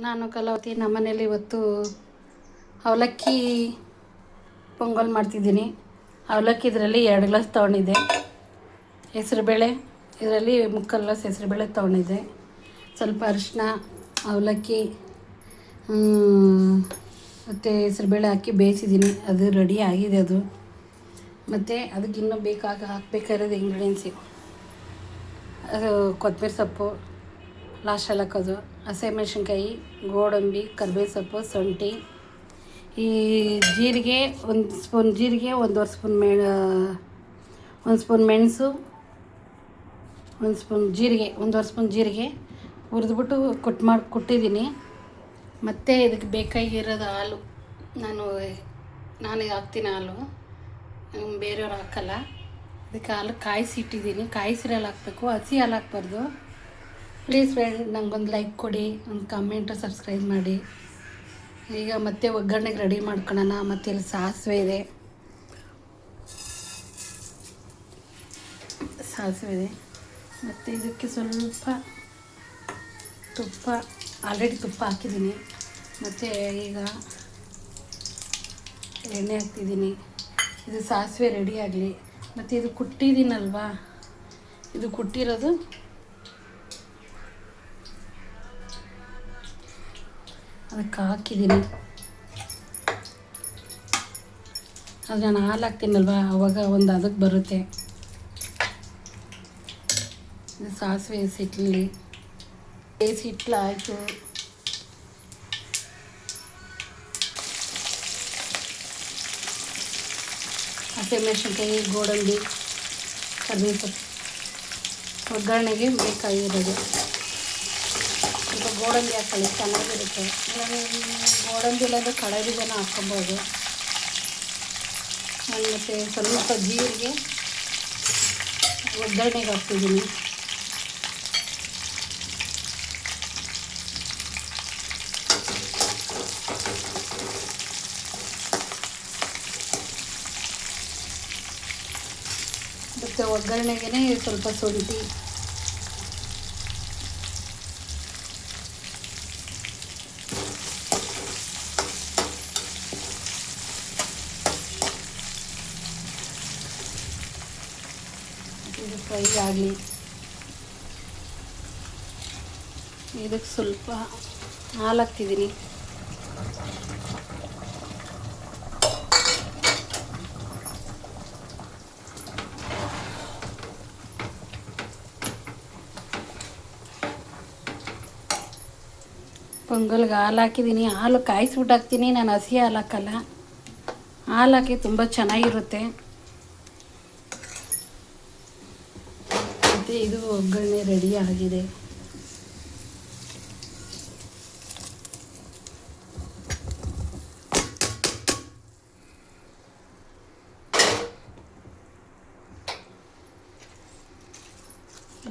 ನಾನು ಕಲಾವತಿ. ನಮ್ಮನೇಲಿ ಇವತ್ತು ಅವಲಕ್ಕಿ ಪೊಂಗಲ್ ಮಾಡ್ತಿದ್ದೀನಿ. ಅವಲಕ್ಕಿ ಇದರಲ್ಲಿ 2 ಗ್ಲಾಸ್ ತೊಗೊಂಡಿದ್ದೆ. ಹೆಸರುಬೇಳೆ ಇದರಲ್ಲಿ 3/4 ಗ್ಲಾಸ್ ಹೆಸರುಬೇಳೆ ತೊಗೊಂಡಿದ್ದೆ. ಸ್ವಲ್ಪ ಅರಿಶಿನ, ಅವಲಕ್ಕಿ ಮತ್ತು ಹೆಸರುಬೇಳೆ ಹಾಕಿ ಬೇಯಿಸಿದ್ದೀನಿ. ಅದು ರೆಡಿ ಆಗಿದೆ ಅದು. ಮತ್ತು ಅದಕ್ಕೆ ಇನ್ನೂ ಹಾಕಬೇಕಾಗಿರೋದು ಇಂಗ್ರೀಡಿಯೆಂಟ್ಸು, ಅದು ಕೊತ್ತಂಬರಿ ಸೊಪ್ಪು ಲಾಸ್ಟಲ್ಲಿ ಹಾಕೋದು, ಹಸಿಮೆಣ್ಸಿನ್ಕಾಯಿ, ಗೋಡಂಬಿ, ಕರಿಬೇವು ಸೊಪ್ಪು, ಶುಂಠಿ, ಈ ಜೀರಿಗೆ 1 ಸ್ಪೂನ್ ಜೀರಿಗೆ, 1/2 ಸ್ಪೂನ್ 1 ಸ್ಪೂನ್ ಮೆಣಸು, 1 ಸ್ಪೂನ್ ಜೀರಿಗೆ, 1/2 ಸ್ಪೂನ್ ಜೀರಿಗೆ ಹುರಿದ್ಬಿಟ್ಟು ಕೊಟ್ಟಿದ್ದೀನಿ. ಮತ್ತು ಇದಕ್ಕೆ ಬೇಕಾಗಿರೋದು ಹಾಲು. ನಾನು ಹಾಕ್ತೀನಿ ಹಾಲು, ಬೇರೆಯವ್ರು ಹಾಕಲ್ಲ. ಅದಕ್ಕೆ ಹಾಲು ಕಾಯಿಸಿ ಇಟ್ಟಿದ್ದೀನಿ. ಕಾಯಿಸಿರಲ್ಲಿ ಹಾಕಬೇಕು, ಹಸಿ ಹಾಲು ಹಾಕ್ಬಾರ್ದು. ಪ್ಲೀಸ್ ಫ್ರೆಂಡ್, ನನಗೊಂದು ಲೈಕ್ ಕೊಡಿ, ಒಂದು ಕಮೆಂಟು, ಸಬ್ಸ್ಕ್ರೈಬ್ ಮಾಡಿ. ಈಗ ಮತ್ತೆ ಒಗ್ಗರಣೆಗೆ ರೆಡಿ ಮಾಡ್ಕೊಳ್ಳೋಣ. ಮತ್ತು ಇಲ್ಲಿ ಸಾಸಿವೆ ಇದೆ, ಮತ್ತು ಇದಕ್ಕೆ ಸ್ವಲ್ಪ ತುಪ್ಪ, ಆಲ್ರೆಡಿ ತುಪ್ಪ ಹಾಕಿದ್ದೀನಿ. ಮತ್ತು ಈಗ ಎಣ್ಣೆ ಹಾಕ್ತಿದ್ದೀನಿ. ಇದು ಸಾಸಿವೆ ರೆಡಿ ಆಗಲಿ. ಮತ್ತು ಇದು ಕುಟ್ಟಿದ್ದೀನಲ್ವಾ, ಇದು ಕುಟ್ಟಿರೋದು ಅದಕ್ಕೆ ಹಾಕಿದ್ದೀನಿ. ಅದು ನಾನು ಹಾಲು ಹಾಕ್ತೀನಲ್ವ, ಆವಾಗ ಒಂದು ಅದಕ್ಕೆ ಬರುತ್ತೆ. ಇದು ಸಾಸಿವೆ ಸಿಟ್ಲಿ ಆಯಿತು. ಹಸಿಮೆಣ್ಸಿನ್ಕಾಯಿ, ಗೋಡಂಬಿ, ಕರಿಬೇವು ಸೊಪ್ಪು ಒಗ್ಗರಣೆಗೆ ಬೇಕಾಗಿರೋದು. ಸ್ವಲ್ಪ ಗೋಡಂಬಿ ಹಾಕೊಳ್ಳಿ, ಚೆನ್ನಾಗಿರುತ್ತೆ. ಗೋಡಂಬಿ ಇಲ್ಲಾಂದರೆ ಕಡಲೆ ಬೀಜನ ಹಾಕ್ಕೊಬೋದು. ನಾನು ಮತ್ತು ಸ್ವಲ್ಪ ಜೀರಿಗೆ ಒಗ್ಗರಣೆಗೆ ಹಾಕ್ತಿದ್ದೀನಿ. ಮತ್ತು ಒಗ್ಗರಣೆಗೆ ಸ್ವಲ್ಪ ಶುಂಠಿ, ಇದು ಫ್ರೈ ಆಗಲಿ. ಇದಕ್ಕೆ ಸ್ವಲ್ಪ ಹಾಲು ಹಾಕ್ತಿದ್ದೀನಿ. ಪೊಂಗಲ್ಗೆ ಹಾಲು ಹಾಕಿದ್ದೀನಿ. ಹಾಲು ಕಾಯಿಸ್ಬಿಟ್ಟು ಹಾಕ್ತೀನಿ, ನಾನು ಹಸಿ ಹಾಲು ಹಾಕಲ್ಲ. ಹಾಲು ಹಾಕಿ ತುಂಬ ಚೆನ್ನಾಗಿರುತ್ತೆ. ಮತ್ತು ಇದು ಒಗ್ಗರಣೆ ರೆಡಿ ಆಗಿದೆ.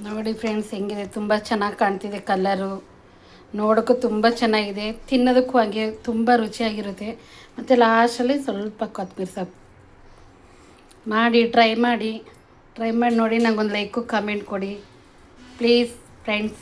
ನೋಡಿ ಫ್ರೆಂಡ್ಸ್, ಹೆಂಗಿದೆ, ತುಂಬ ಚೆನ್ನಾಗಿ ಕಾಣ್ತಿದೆ. ಕಲರು ನೋಡೋಕ್ಕೂ ತುಂಬ ಚೆನ್ನಾಗಿದೆ, ತಿನ್ನೋದಕ್ಕೂ ಹಾಗೆ ತುಂಬ ರುಚಿಯಾಗಿರುತ್ತೆ. ಮತ್ತು ಲಾಸ್ಟಲ್ಲಿ ಸ್ವಲ್ಪ ಕೊತ್ತಂಬರಿ ಸೊಪ್ಪು ಟ್ರೈ ಮಾಡಿ ನೋಡಿ. ನನಗೊಂದು ಲೈಕು ಕಮೆಂಟ್ ಕೊಡಿ ಪ್ಲೀಸ್ ಫ್ರೆಂಡ್ಸ್.